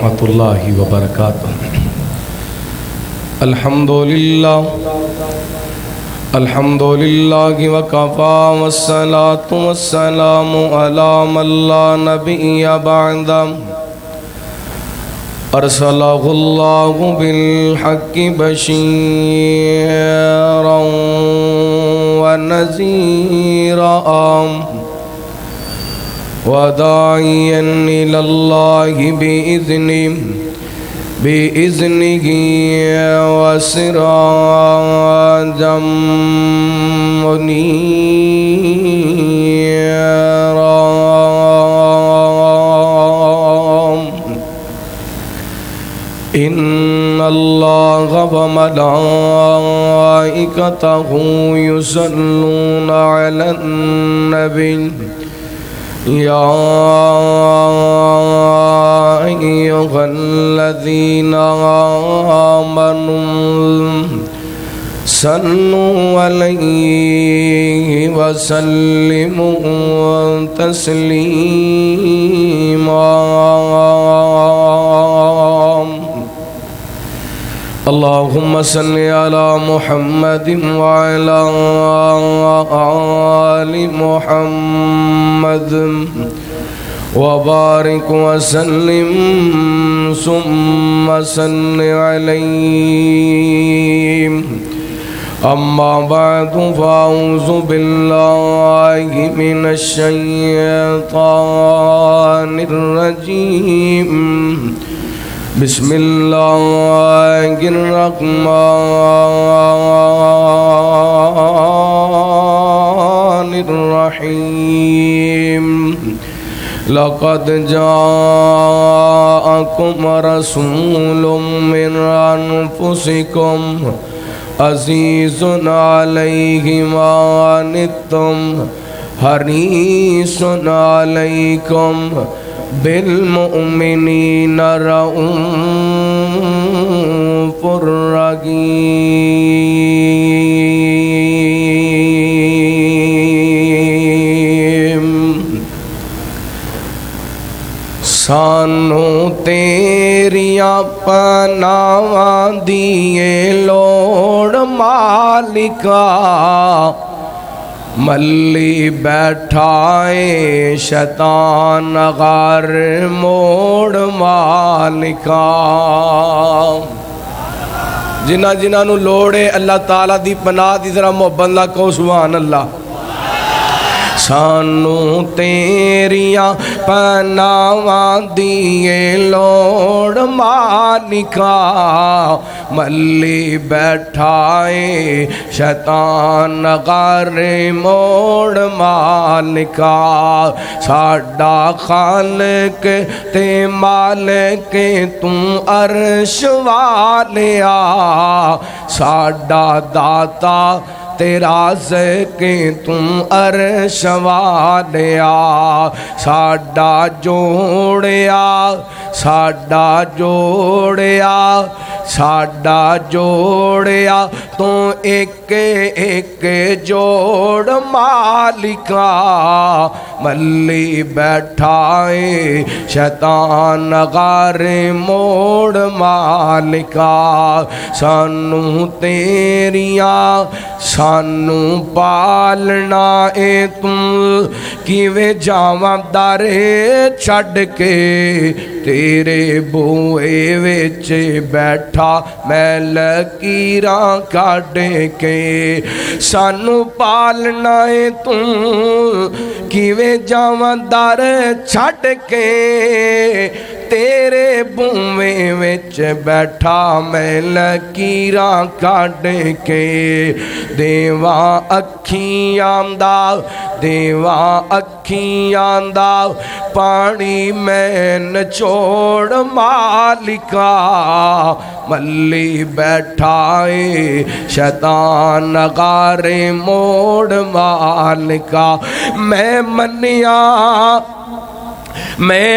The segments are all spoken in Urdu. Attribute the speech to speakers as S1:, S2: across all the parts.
S1: ورحمۃ اللہ وبرکاتہ۔ الحمدللہ وکفا والصلاة والسلام علی من لا نبی بعد ارسلہ اللہ بالحق بشیرا ونذیرا وداعیا الی اللہ بإذنه وسراجا منيرا إن الله وملائكته يصلون على النبي يا أيها الذين آمنوا صلوا عليه وسلموا تسليما اللهم صل على محمد وعلى آل محمد وبارك وسلم ثم صل عليه أما بعد فأعوذ بالله من الشيطان الرجيم بسم الله الرحمن الرحيم لقد جاءكم رسول من أنفسكم عزيز عليه ما عنتم حريص عليكم بالمؤمنين رؤوف رحيم سانو تیریاں پناواں دیے لوڑ مالکا ملی بیٹھائے شیطان غار موڑ مالکا جنہ نو لوڑے اللہ تعالیٰ دی پناہ دی ذرا محبت اللہ کو سبحان اللہ سانو تیریاں پناواں دیے لوڑ مالکا ملی بیٹھائے شیطان غار موڑ مالکا ساڈا خالق تے مالک توں عرش والیا ساڈا داتا تیرا ذکر تم عرش والیا ساڈا جوڑیا تو ایک جوڑ مالکا ملی بیٹھائے شیطان غار موڑ مالکا سانو تیریاں سانو پالنا اے تم کیویں جاواں در چھڈ کے تیرے بوئے وچ بیٹھا میں لکیراں کڈ کے سانو پالنا اے تم کیویں جاواں در چھڈ کے تیرے بوئے وچ بیٹھا میں لکیراں کڈ کے دیواں اکھیاں دا پانی میں نچوڑ مالکا ملی بیٹھائے شیطان غار موڑ مالکا میں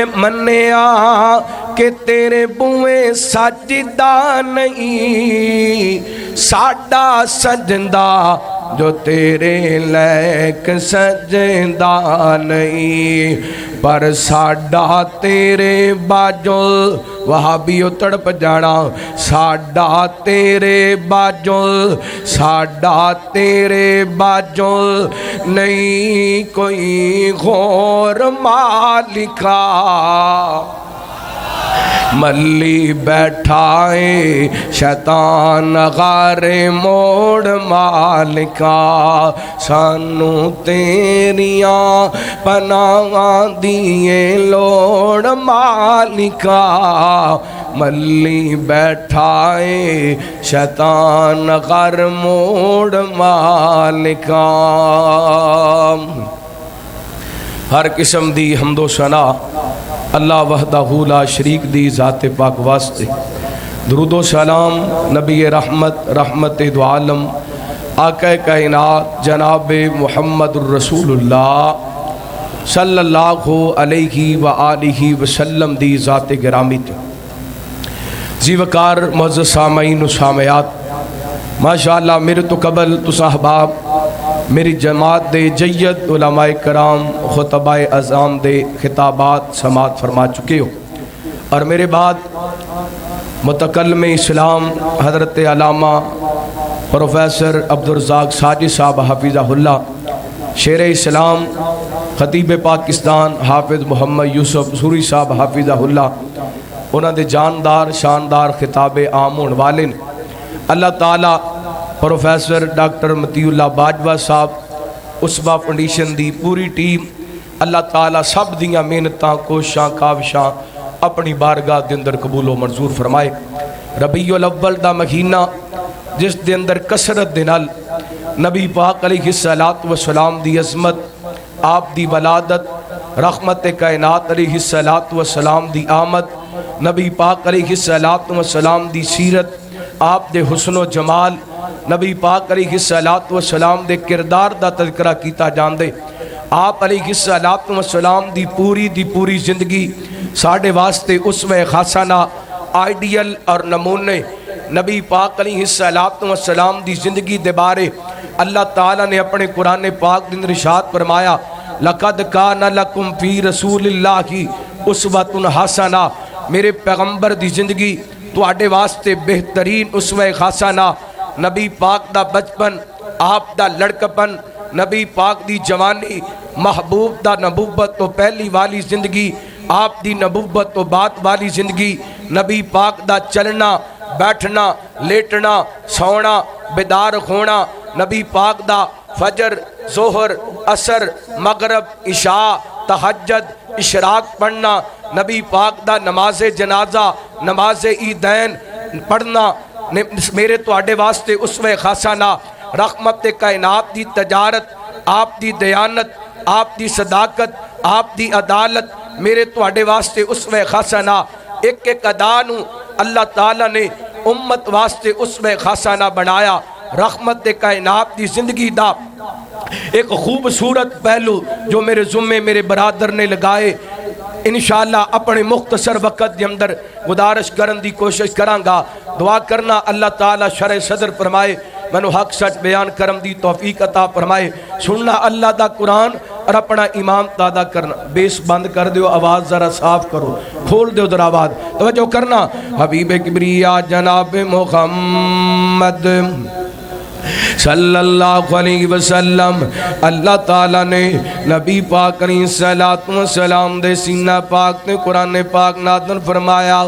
S1: منیا کہ تیرے بوئے سجدہ نہیں ساڈا سجدہ جو تیرے لیک سجدہ نہیں، پر ساڈا تیرے باجو وہابی تڑپ جانا، ساڈا تیرے باجو، ساڈا تیرے باجو نہیں کوئی غور مالکا، ملی بیٹھا ہے شیطان غار موڑ مالکا، سانو تیریاں پناہ دیے لوڑ مالکا، ملی بیٹھا ہے شیطان غار موڑ مالکا۔ ہر قسم دی حمد و ثنا اللہ وحدہ لا شریک دی ذات پاک واسطے، درود و سلام نبی رحمت رحمت دو عالم آقا کائنات جناب محمد الرسول اللہ صلی اللہ علیہ وآلہ وسلم دی ذات گرامی تے زیوکار معزز سامعین و سامعات، ماشاءاللہ میرے تو قبل تسا احباب میری جماعت دے جید علماء کرام خطبہ اعظام دے خطابات سماعت فرما چکے ہو، اور میرے بعد متکلم اسلام حضرت علامہ پروفیسر عبدالرزاق ساجد صاحب حفظہ اللہ، شیر اسلام خطیب پاکستان حافظ محمد یوسف سوری صاحب حفظہ اللہ، انہوں نے جاندار شاندار خطاب عام ہونے والے نے۔ اللہ تعالیٰ پروفیسر ڈاکٹر مطیع اللہ باجوہ صاحب اسبا فنڈیشن دی پوری ٹیم، اللہ تعالیٰ سب دیاں محنتاں کوشاں کاوشاں اپنی بارگاہ دے اندر قبول و منظور فرمائے۔ ربیع الاول دا مہینہ جس دے اندر کثرت دے نال نبی پاک علیہ السلام دی عظمت، آپ دی ولادت، رحمت کائنات علیہ السلام دی آمد، نبی پاک علیہ السلام دی سیرت، آپ دے حسن و جمال، نبی پاک علیہ السلام دے کردار دا تذکرہ کیتا جاندے، آپ علیہ السلام دی پوری زندگی ساڑھے واسطے اسوہ خاصانہ آئیڈیل اور نمونے، نبی پاک علیہ السلام دی زندگی دے بارے اللہ تعالیٰ نے اپنے قرآن پاک دن ارشاد فرمایا، لَقَدْ كَانَ لَكُمْ فِي رَسُولِ اللَّهِ أُسْوَةٌ حَسَنَةٌ، میرے پیغمبر دی زندگی تو آڑے واسطے بہترین اسوہ خاصانہ، نبی پاک دا بچپن، آپ دا لڑکپن، نبی پاک دی جوانی، محبوب دا نبوت تو پہلی والی زندگی، آپ دی نبوت تو بعد والی زندگی، نبی پاک دا چلنا بیٹھنا لیٹنا سونا بیدار ہونا، نبی پاک دا فجر ظہر عصر مغرب عشاء تہجد اشراق پڑھنا، نبی پاک دا نماز جنازہ نماز عیدین پڑھنا، میرے تو آڑے واسطے اسوہ خاصانہ، رحمت کائنات دی تجارت، آپ دی دیانت، آپ دی صداقت، آپ دی عدالت، میرے تو آڑے واسطے اسوہ خاصانہ، ایک ایک ادانو اللہ تعالیٰ نے امت واسطے اسوہ خاصانہ بنایا۔ رحمت کائنات دی زندگی دا ایک خوبصورت پہلو جو میرے ذمے میرے برادر نے لگائے، انشاءاللہ اپنے مختصر وقت دے اندر گزارش کرن دی کوشش کرانگا، دعا کرنا اللہ تعالیٰ شرح صدر فرمائے، منو حق سچ بیان کرم دی توفیق عطا فرمائے، سننا اللہ دا قرآن اور اپنا امام دادا کرنا۔ بیس بند کر دیو، آواز ذرا صاف کرو، کھول دیو در آواز، توجہ کرنا۔ حبیب کبریا جناب محمد صلی اللہ علیہ وسلم، اللہ تعالیٰ نے نبی پاک علیہ السلام دے سینہ پاک نے قرآن پاک نازل فرمایا،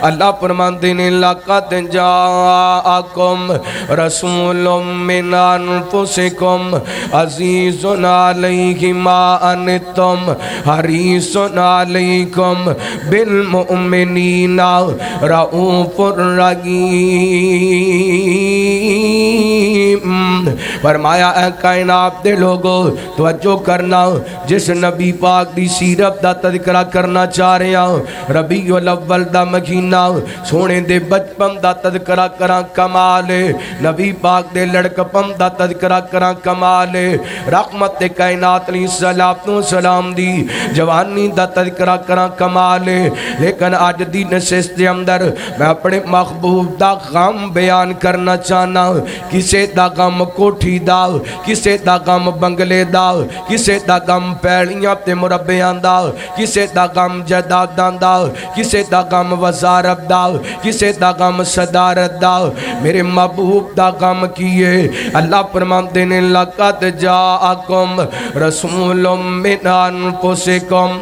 S1: اللہ فرماندے نے لَقَدْ جَاءَكُمْ رَسُولٌ مِّنْ أَنفُسِكُمْ عَزِيزٌ عَلَيْهِ مَا أَنِتُّمْ حَرِيصٌ عَلَيْكُمْ بِالْمُؤْمِنِينَ رَءُوفٌ رَحِيمٌ۔ فرمایا اے کائنات دے لوگو توجہ کرنا، جس نبی پاک دی سیرت دا تذکرہ کرنا چاہ رہے ہیں، ربیع الاول دا مہینہ سونے دے بچپن دا تذکرہ کران کمال، نبی پاک دے لڑکپن دا تذکرہ کران کمال، رحمت کائنات علیہ السلام دی جوانی دا تذکرہ کران کمال، لیکن آج دی نشست دے اندر میں اپنے محبوب دا غم بیان کرنا چاہنا، کسے دا غم غم کوٹھی دا کسے دا غم بنگلے دا کسے دا غم پیڑیاں تے مربیاں دا کسے دا غم جائیداداں دا کسے دا غم وزارت دا کسے دا غم صدارت دا میرے محبوب دا غم کیے اللہ فرماندے نے لقد جاءکم رسول من انفسکم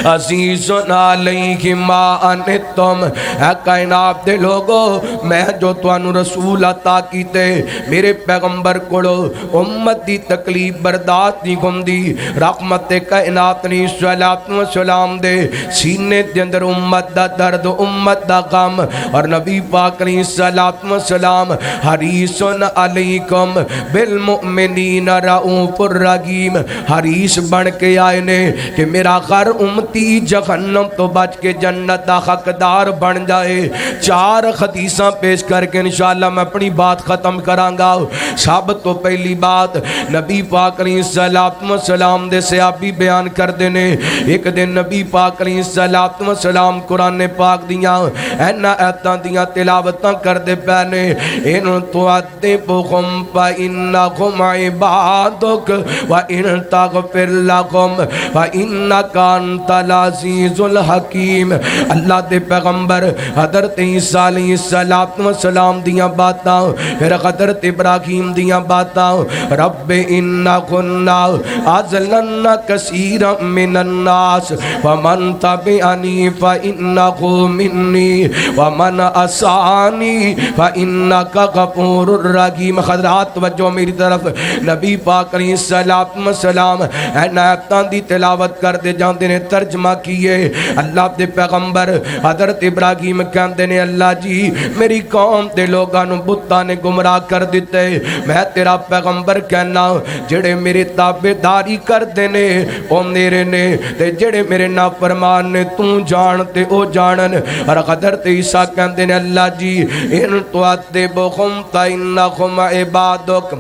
S1: عزیزن علیہ ما انتم اے کائنات دے لوگو میں جو توانو رسول عطا کیتے میرے پیغمبر کڑو امت دی تکلیف برداشت نہیں گھندی رحمت کائنات نی صلاۃ و سلام دے سینے دے اندر امت دا درد امت دا غم اور نبی پاک نی صلاۃ و سلام حریصن علیکم بالمؤمنین رؤوف الرحیم حریص بن کے آئے نے کہ میرا غر امتی جہنم تو بچ کے جنت دا حقدار بن جائے چار حدیثاں پیش کر کے انشاءاللہ میں اپنی بات ختم کرانگا سب تو پہلی بات نبی پاک علیہ السلام دے صحابی بیان کر دینے ایک دن نبی پاک علیہ السلام قرآن پاک دیاں اینا ایتاں دیاں تلاوتاں کر دے پہنے ان تعذبہم فإنہم عبادک وإن تغفر لہم فإنک انت العزیز الحکیم اللہ دے پیغمبر حضرت عیسیٰ علیہ السلام دیاں باتاں پھر حضرت ابراہیم دیاں باتاں رب انکنا اضللنا کثیرا من الناس ومن تبعنی فإنہ منی ومن عصانی فإنک غفور الرحیم حضرات توجہ میری طرف نبی پاک علیہ السلام ایتاں دی تلاوت کر دے جاندے نے ترجمہ کیے اللہ دے پیغمبر حضرت ابراہیم کہندے نے اللہ جی میری قوم دے لوگاں بتاں نے گمراہ کر دیتے میں تیرا پیغمبر کہنا جڑے میرے تابعداری کر دینے او میرے نے تے جڑے میرے نافرمان نے تو جان تے او جانن اور حضرت عیسیٰ کہندے نے اللہ جی ان تعذبہم فإنہم عبادک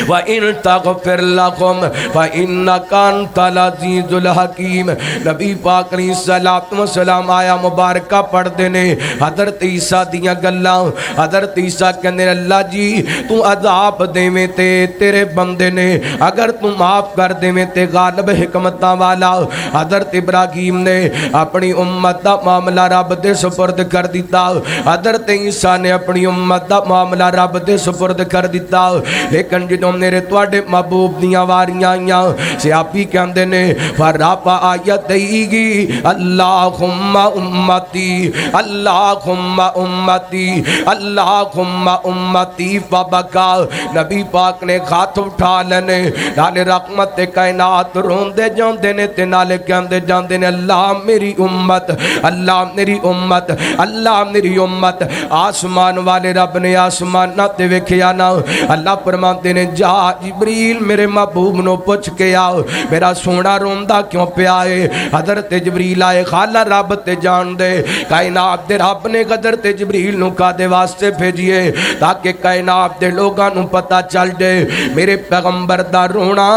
S1: وَإِن تَغْفِرْ لَهُمْ فَإِنَّكَ أَنْتَ الْعَزِيزُ الْحَكِيمُ نبی پاک علیہ السلام آیا مبارکہ پڑھ دینے حضرت عیسیٰ دیاں گلاں حضرت عیسیٰ کہنے اللہ جی تو عذاب دے میں تے تیرے بندے نے اگر تو معاف کر دے میں تے غالب حکمتاں والا حضرت ابراہیم نے اپنی امت دا معاملہ رب دے سپرد کر دیتا حضرت عیسیٰ نے اپنی امت دا معاملہ رب دے سپرد کر دیتا لیکن جدوں میرے تواڈے محبوب دیاں واریاں آئیاں صحابی کہندے نے فرب آیت دئی گی اللہم امتی اللہم امتی اللہم امتی فبکا نبی پاک نے ہاتھ اٹھا لینے نالے رحمت کائنات روندے جاندے نے تے نالے کہندے جاندے نے اللہ میری امت اللہ میری امت اللہ میری امت آسمان والے رب نے آسمان نہ تے ویکھیا نا اللہ فرماندے نے جا جبریل میرے محبوب نو پوچھ کے آؤ میرا سونا روندہ کیوں پہ آئے حضرت جبریل آئے خالا رب تے جان دے کائنات دے رب نے حضرت جبریل نو کا دے واسطے بھیجئے تاکہ کائنات دے لوگاں نو پتہ چل دے میرے پیغمبر دا رونا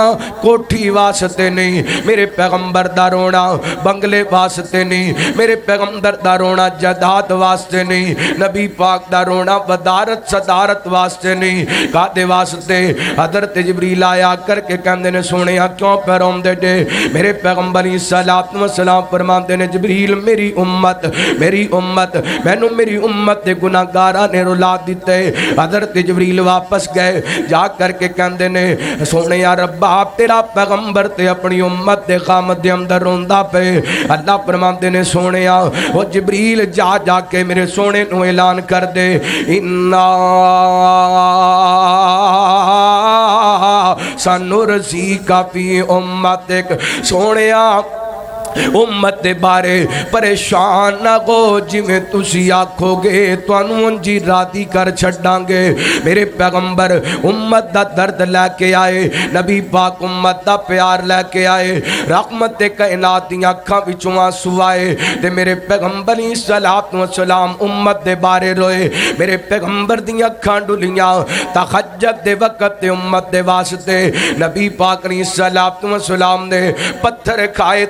S1: کوٹھی واسطے نہیں میرے پیغمبر دا رونا بنگلے واسطے نہیں میرے پیغمبر دا رونا جائیداد واسطے نہیں نبی پاک دا رونا وزارت صدارت واسطے نہیں کا دے واسطے حضرت جبریل آیا کر کے کہندے نے سونے کیوں پہ روندے دے میرے پیغمبر صلاۃ و سلام فرماندے نے جبریل میری امت میں نو میری امت دے گناہگاراں نے رلا دیتے حضرت جبریل واپس گئے جا کر کے کہندے نے سونے رب آپ تیرا پیغمبر تے اپنی امت دے غم دے اندر روندا پے اللہ فرماندے نے سونے او جبریل جا کے میرے سونے نو اعلان کر دے سنرسی کا فی امتک سونیا امت دے بارے پریشان نہ ہو جی میں تسی آکھو گے تو انہوں جی راتی کر چھڑاں گے میرے پیغمبر امت دا درد لے کے آئے نبی پاک امت دا پیار لے کے آئے رحمت کائنات دیاں اکھاں وچوں آنسو آئے تے میرے پیغمبر صلاۃ و سلام امت دے بارے روئے میرے پیغمبر دیاں اکھاں ڈولیاں تہجد دے وقت تے امت دے واسطے نبی پاک صلاۃ و سلام نے پتھر کھائے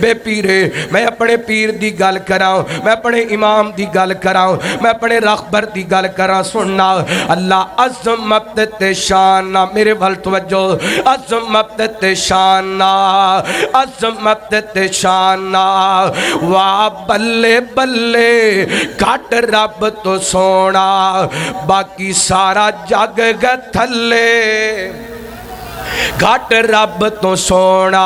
S1: بے پیرے میں اپنے پیر دی گل کراں میں اپنے امام دی گل کراں میں اپنے رہبر دی گل کراں سننا اللہ عظمت تے شان میرے ول توجہ عظمت تے شان عظمت تے شان واہ بلے بلے گھٹ رب تو سونا باقی سارا جگ گئے تھلے گھٹ رب تو سونا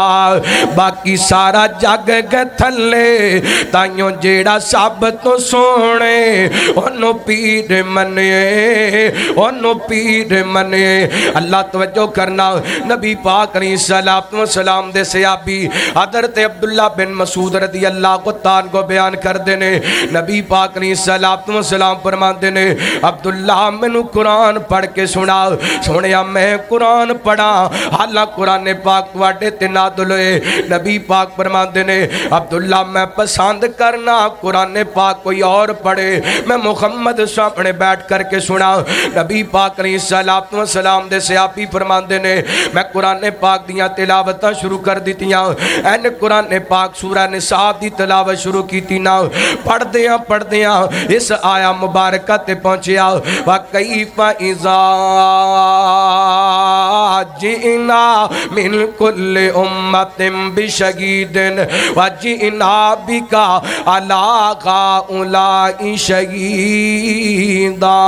S1: باقی سارا جگ گئے تھلے تائیوں جیڑا سب تو سونے انہوں پیر منے انہوں پیر منے اللہ توجہ کرنا نبی پاک علیہ السلام دے صحابی حضرت عبداللہ بن مسعود رضی اللہ کو تان کو بیان کر دینے نبی پاک علیہ السلام فرمان دینے عبداللہ منو قرآن پڑھ کے سنا سنیا میں قرآن پڑھا حالا قرآن پاک واڑے تے نازل ہوئے نبی پاک فرمان دینے عبداللہ میں پسند کرنا قرآن پاک کوئی اور پڑھے میں محمد سامنے بیٹھ کر کے سنا نبی پاک علیہ السلام دے صحابی فرمان دینے میں قرآن پاک دیاں تلاوتاں شروع کر دیتیاں این قرآن پاک سورہ نساء دی تلاوت شروع کی تینا پڑھ دیاں اس آیا مبارکہ تے پہنچیا وَكَيْفَ إِذَا جئنا من كل أمة بشهيد وجئنا بك على هؤلاء شهيدا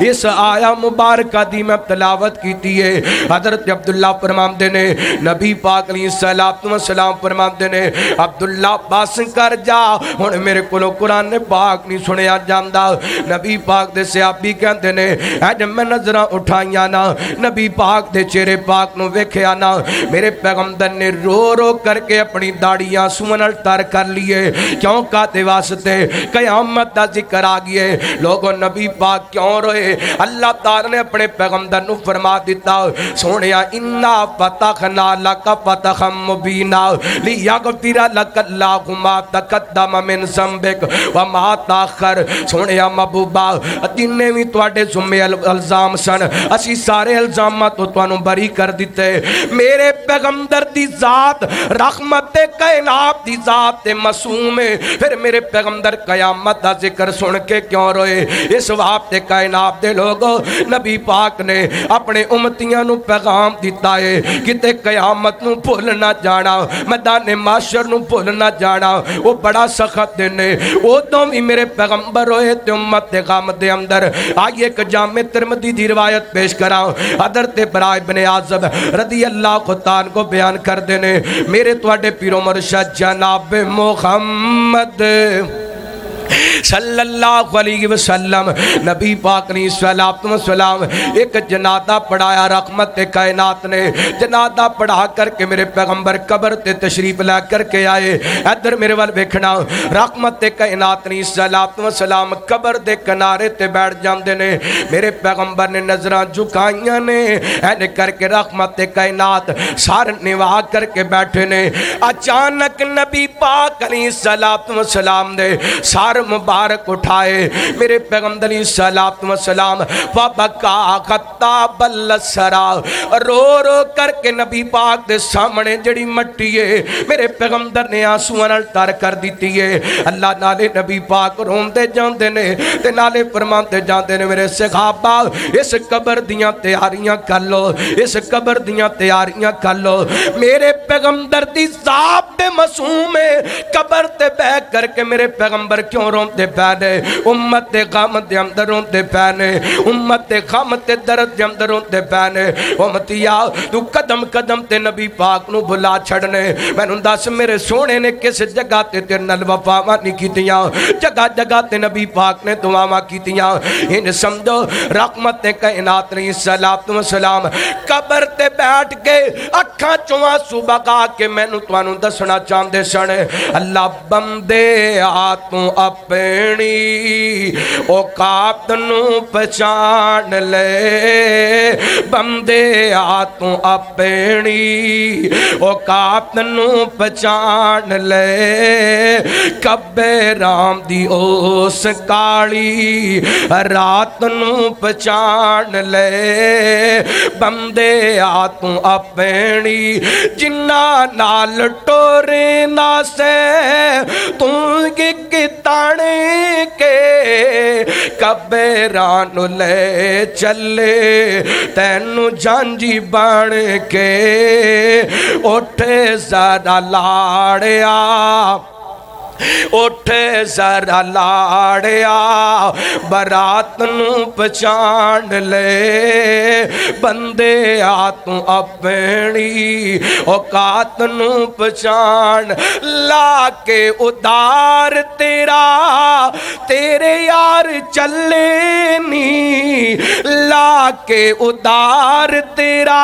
S1: اس آیا مبارکہ دی میں تلاوت کی تیئے حضرت عبداللہ فرمان دینے نبی پاک علیہ السلام فرمان دینے عبداللہ بس کر جا ہن میرے کلو قرآن پاک نہیں سنیا جاندہ نبی پاک دے صحابی کہندے نے اے جب میں نظرہ اٹھائیاں نا نبی پاک دے چہرے پاک نو ویکھیا نا میرے پیغمبر نے رو رو کر کے اپنی داڑیاں سونل تر کر لیے کیوں کاتے واسطے قیامت دا ذکر آگئے لوگوں نبی پاک کیوں روئے اللہ تعالی نے اپنے پیغمبر نو فرما دیتا سونیا انا فتحنا لک فتحا مبینا لیغفر لک اللہ ما تقدم من ذنبک وما تاخر سونیا محبوبا جننے بھی تواڈے ذمے الزام سن اسی سارے الزامات تو انہوں بری کر دیتے میرے پیغمبر دی ذات رحمت کائنات دی ذات معصوم ہے پھر میرے پیغمبر قیامت دا ذکر سن کے کیوں روئے اس وقت کائنات دے لوگوں نبی پاک نے اپنے امتیاں نو پیغام دیتا ہے کتے قیامت نو بھول نہ جانا میدان معاشر نو بھول نہ جانا وہ بڑا سخت دن ہے وہ تو بھی میرے پیغمبر ہوئے تے امت غم دے اندر آئیے ایک جامع ترمذی دی روایت پیش کراؤں حضرت برائے بن عازب رضی اللہ کو تان کو بیان کر دینے میرے تواڈے پیرو مرشد جناب محمد صلی اللہ علیہ وسلم نبی پاک نے سلام ایک جنازہ پڑھایا رحمت کائنات نے جنازہ پڑھا کر کے میرے پیغمبر قبر تے تشریف لے کر کے آئے ادھر میرے وال ویکھنا رحمت کائنات نے سلام قبر دے کنارے تے بیٹھ جاندے نے میرے پیغمبر نے نظراں جھکائیاں نے این کر کے رحمت کائنات سار نوا کر کے بیٹھے نے اچانک نبی پاک علیہ السلام نے سار مبارک اٹھائے میرے پیغمبر علیہ السلام فبکا خطاب السرا رو رو کر کے نبی پاک دے سامنے جڑی مٹی ہے میرے پیغمبر نے آنسو نال تر کر دیتی ہے اللہ نالے نبی پاک روندے جاندے نے تے نالے فرماندے جاندے نے میرے صحابہ اس قبر دیاں تیاریاں کر لو اس قبر دیاں تیاریاں کر لو میرے پیغمبر دی ذات دے معصوم ہے قبر تے بیٹھ کر کے میرے پیغمبر کیوں روندے پینے امت غم دے اندر روندے پینے امت غم تے درد دے اندر روندے پینے امتیا تو قدم قدم تے نبی پاک نو بھلا چھڑنے میں نوں دس میرے سونے نے کس جگہ تے تیرے نال وفاواں نہیں کیتیاں جگہ جگہ تے نبی پاک نے دعاواں کیتیاں ان سمجھو رحمت کائنات علیہ السلام قبر تے بیٹھ کے اکھاں چوں آنسو بگا کے مینوں تانوں دسنا چاہندے سن اللہ بندے آ تو اپنی اوقات نو پہچان لے بندے آ تو اپنی اوقات نو پہچان لے کبے رام دی اس کالی رات نو پہچان لے بندے آ تو اپنی جنہ نال ٹورے نہ سے تانے کے کبے رانو لے چلے تینو جانجی بان کے اٹھے ذرا لاڑیا اٹھے ذرا لاڑیا برات نو پہچان لے بندے آ تو اپنی اوقات نو پہچان لا کے ادار تیرا تیرے یار چلے نی لا کے ادار تیرا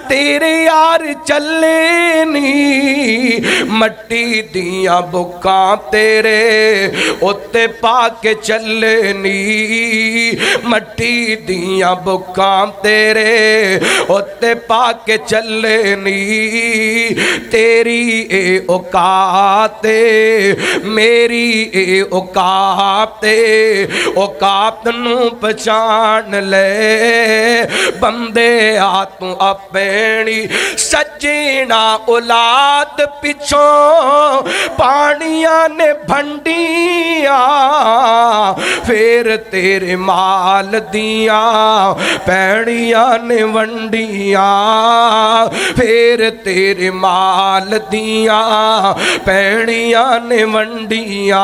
S1: تیرے یار چلے نی مٹی دیاں بکاں تیرے اتے پا کے چلے نی مٹی دیاں بکاں تیرے اتے پا کے چلے نی تیری اے اوقات میری اے اوقات اوقات نو پہچان لے بندے آ تو اپنی سجینا اولاد پچھوں پانیاں نے بھنڈیاں پھر تیرے مال دیاں پیڑیاں نے ونڈیاں پھر تیرے مال دیاں پیڑیاں نے ونڈیاں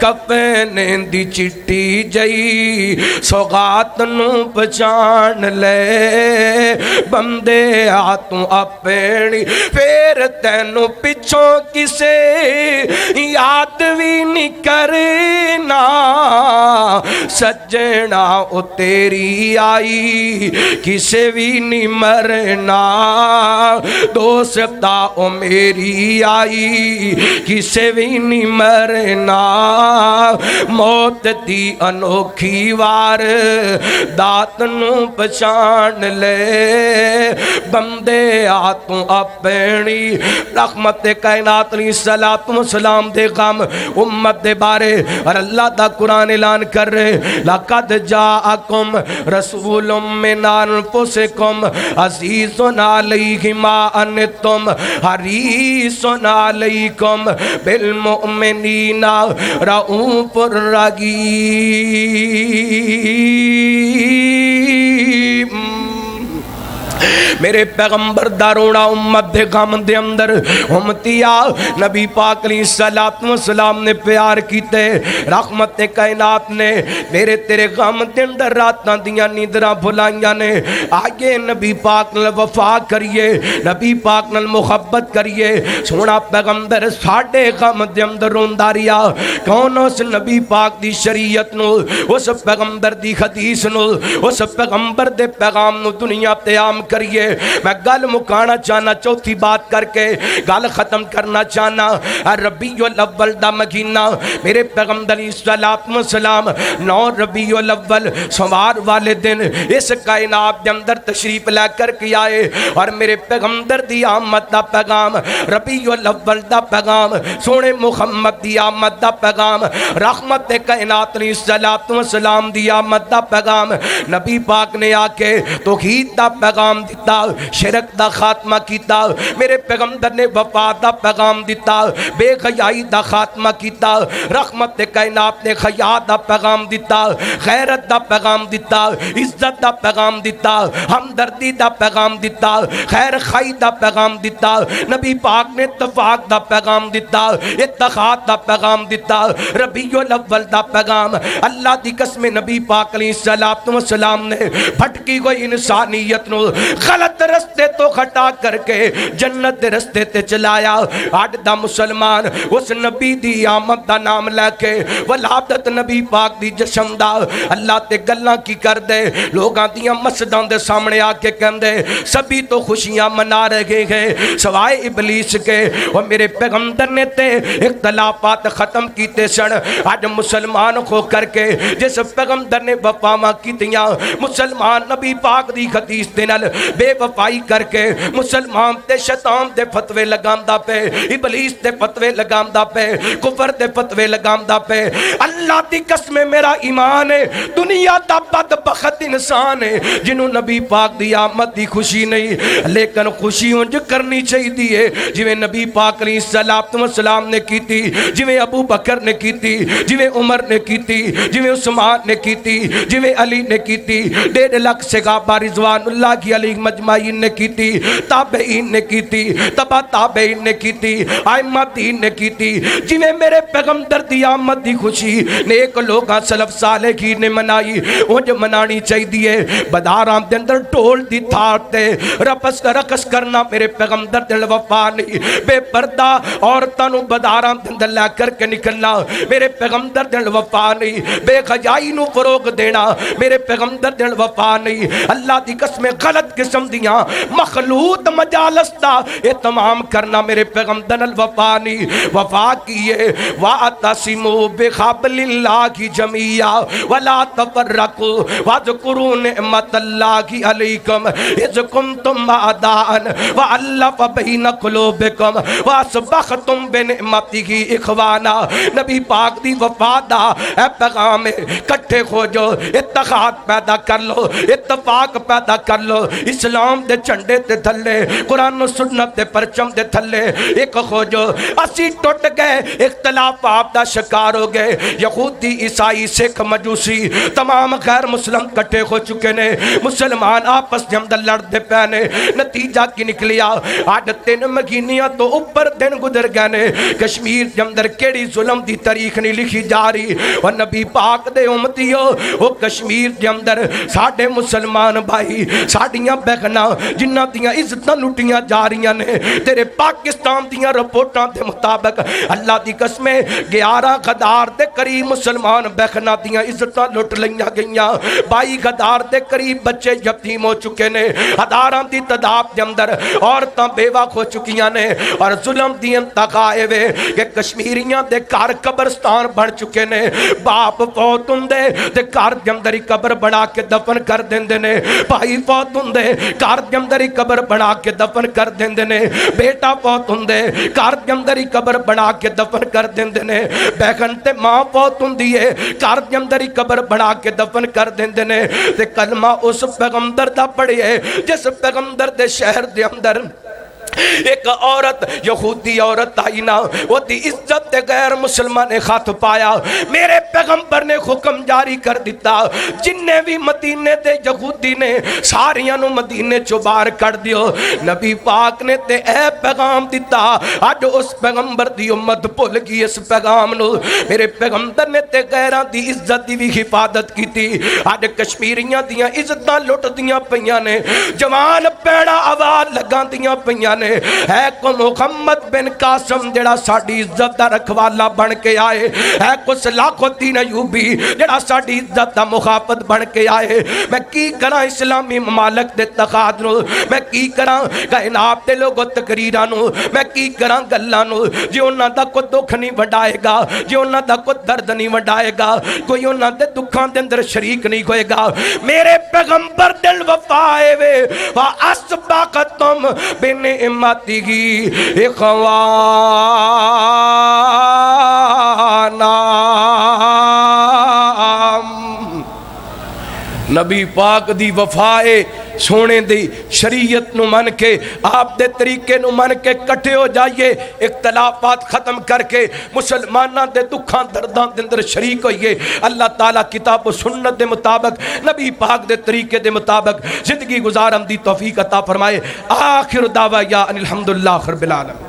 S1: کفن دی چٹی جئی سوغات نو پہچان لے بندے آ تو اپنی پھر تینو پچھوں کسے یاد بھی نہیں کرنا سجنا او تیری آئی کسے بھی نہیں مرنا دوستا او میری آئی کسے بھی نہیں مرنا موت دی انوکھی وار دات نو پہچان لے بندے آ تو اپنی رحمت کائنات علیہ السلام دے غم امت دے بارے اور اللہ دا قرآن اعلان کر رہے لَقَدْ جَاءَكُمْ رَسُولٌ مِّنْ أَنفُسِكُمْ عَزِيزٌ عَلَيْهِ مَا أَنِتُّمْ حَرِيصٌ عَلَيْكُمْ بِالْمُؤْمِنِينَ رَءُوفٌ رَحِيمٌ میرے پیغمبر دارونا امت دے غم دے اندر امتیا نبی پاک علیہ السلام نے پیار کیتے رحمت کائنات نے میرے تیرے غم دے اندر راتاں دیاں نیندراں بھلائیاں نے آگے نبی پاک نال وفا کریے نبی پاک نال محبت کریے سونا پیغمبر ساڑھے غم دے اندر رونداریا کون اس نبی پاک دی شریعت نو اس پیغمبر دی حدیث نو اس پیغمبر دے پیغام نو دنیا تے عام کریے میں گل مکانا چاہنا چوتھی بات کر کے گل ختم کرنا چاہنا ربیع الاول دا مہینہ میرے پیغمبر علیہ السلام 9 ربیع الاول سوار والے دن اس کائنات دے اندر تشریف لے کر کے آئے اور میرے پیغمبر دی آمد دا پیغام ربیع الاول دا پیغام سونے محمد دی آمد دا پیغام رحمت کائنات علیہ السلام دی آمد دا پیغام نبی پاک نے آ کے توحید دا پیغام دیتا شرک دا خاتمہ کیتا میرے پیغمبر نے وفا دا پیغام دیتا بے حیائی دا خاتمہ کیتا رحمت کائنات نے حیا دا پیغام دیتا غیرت دا پیغام دیتا عزت دا پیغام دیتا ہمدردی دا پیغام دیتا خیر خائی دا پیغام دیتا نبی پاک نے اتفاق دا پیغام دیتا اتحاد دا پیغام دیتا ربیع الاول دا پیغام اللہ دی قسم نبی پاک علیہ السلام نے بھٹکی ہوئی انسانیت نو غلط غلط رستے تو ہٹا کر کے جنت دے رستے تے چلایا. اج دا مسلمان اس نبی دی آمد دا نام لے کے ولادت نبی پاک دی جشن دا اللہ تے گلاں کی کر دے. لوگاں دیاں مسجداں دے سامنے آ کے کہندے سبھی تو خوشیاں منا رہے ہیں سوائے ابلیس کے. اور میرے پیغمبر نے تے اختلافات ختم کیتے سن. آج مسلمان ہو کر کے جس پیغمبر نے وفاواں کیتیاں مسلمان نبی پاک دی حدیث دے نال بے وفائی کر کے مسلمان تے شیطان دے فتوے لگاندا پے, ابلیس دے فتوے لگاندا پے, کفر دے فتوے لگاندا پے. اللہ دی قسم میرا ایمان ہے دنیا دا بدبخت انسان ہے جنہوں نبی پاک دی آمد دی خوشی نہیں, لیکن خوشی انج کرنی چاہیے جویں نبی پاک علیہ السلام نے کیتی, جویں ابو بکر نے کیتی, جویں عمر نے کیتی, جویں عثمان نے کیتی, جویں علی نے کیتی, 1.5 لاکھ صحابہ رضوان اللہ کی علیہ مجمعین نے کیتی, تابعین نے کیتی, تبع تابعین نے کیتی, ائمہ دین نے کیتی. جویں میرے پیغمبر دی آمد دی خوشی نیک لوگاں سلف صالحین نے منائی انج منانی چاہیے. بداراں دے اندر ٹول دی تھار تے رقص کرنا میرے پیغمبر دل وفا نہیں. بے پردہ عورتاں نو بداراں دے اندر لے کر کے نکلنا میرے پیغمبر دل وفا نہیں. بے حیائی نو فروغ دینا میرے پیغمبر دل وفا نہیں. اللہ دی قسم غلط قسم دیاں مخلوط مجالس دا اہتمام کرنا میرے پیغمبر دل وفا نہیں. وفا کیے وَاعْتَصِمُوا بِحَبْلِ اللَّهِ جَمِيعًا وَلَا تَفَرَّقُوا وَاذْكُرُوا نِعْمَتَ اللَّهِ عَلَيْكُمْ إِذْ كُنْتُمْ أَعْدَاءً وَأَلَّفَ بَيْنَ قُلُوبِكُمْ وَأَصْبَحْتُمْ بِنِعْمَتِهِ إِخْوَانًا. نبی پاک دی وفا دا اے پیغام کٹھے ہو جو اتحاد پیدا کر لو, اتفاق پیدا کر لو. اسلام دے جھنڈے تے تھلے قرآن و سنت دے پرچم دے تھلے ایک ہو جو. اسی ٹوٹ گئے اختلافات دا شکار ہو گئے. یہودی عیسائی سکھ مجوسی تمام غیر مسلم کٹھے ہو چکے نے. مسلمان آپس جم دل لڑ دے پینے. نتیجہ کی نکلیا آج 3 مہینیاں تو اوپر دن گزر گئے نے. کشمیر جمدر کیڑی ظلم دی تاریخ نہیں لکھی جا رہی. اور نبی پاک دے امتیو وہ کشمیر جمدر ساڑھے مسلمان بھائی ساڑھیاں بہنا جنہ دیاں عزتاں لٹیاں جا رہی نے. تیرے پاکستان دیاں رپورٹاں دے مطابق اللہ دی قسمیں 11 غدار دے قریب مسلمان بہنا دیاں عزتاں لٹ لئیاں گئیاں. 22 غدار دے قریب بچے یتیم ہو چکے نے. ہزاراں دی تعداد دے اندر عورتاں بیوہ ہو چکیاں نے. اور ظلم دی انتہا اے کہ کشمیریاں دے گھر قبرستان بن چکے نے. باپ فوت ہوندے تے گھر دے اندر ہی قبر بنا کے دفن کر دیندے نے. بھائی فوت ہوندے گھر دے اندر ہی قبر بنا کے دفن کر دیندے نے. بیٹا فوت ہوندے گھر دے اندر ہی قبر بنا کے دفن کر دیندے نے. بہن تے ماں فوت ہوندی ہے گھر دے اندر ہی قبر بنا کے دفن کر دیندے نے. تے کلمہ اس پیغمبر دا پڑھے جس پیغمبر دے شہر دے اندر ایک عورت یہودی عورت آئی نا وہ دی عزت غیر مسلمان نے خط پایا. میرے پیغمبر نے حکم جاری کر دیتا جننے بھی مدینے دے یہودی نے ساریاں نو مدینے چو باہر کر دیو. نبی پاک نے تے اے پیغام دیتا. آج اس پیغمبر دی امت بھول گئی اس پیغام نو. میرے پیغمبر نے تے غیراں دی عزت دی بھی حفاظت کی تھی. آج کشمیریاں دیاں عزتاں لٹ دیاں پیاں نے. جوان پیڑا آواز لگاں دیاں پیاں نے. ہے کو محمد بن قاسم جڑا ساڑی عزت دا رکھوالا بن کے آئے. ہے کو صلاح الدین ایوبی جڑا ساڑی عزت دا مخافت بن کے آئے. میں کی کرا اسلامی ممالک دے تقاد نو, میں کی کرا کائنات دے لوگو تقریرہ نو, میں کی کرا گلہ نو. جی انہاں دا کو دکھ نہیں وڈائے گا, جی انہاں دا کو درد نہیں وڈائے گا, کوئی انہاں دے دکھان دے اندر شریک نہیں ہوئے گا. میرے پیغمبر دل وفائے وے وَأَسْبَقَتُمْ بِنِعْمَتِهِ إِخْوَانًا. نبی پاک دی وفائے سونے دی شریعت نو من کے آپ دے طریقے نو من کے کٹھے ہو جائیے. اختلافات ختم کر کے مسلمانہ دے دکھاں دردان دے اندر شریک ہوئیے. اللہ تعالیٰ کتاب و سنت دے مطابق نبی پاک دے طریقے دے مطابق زندگی گزارن دی توفیق عطا فرمائے. آخر دعویٰ یا الحمدللہ رب العالمین.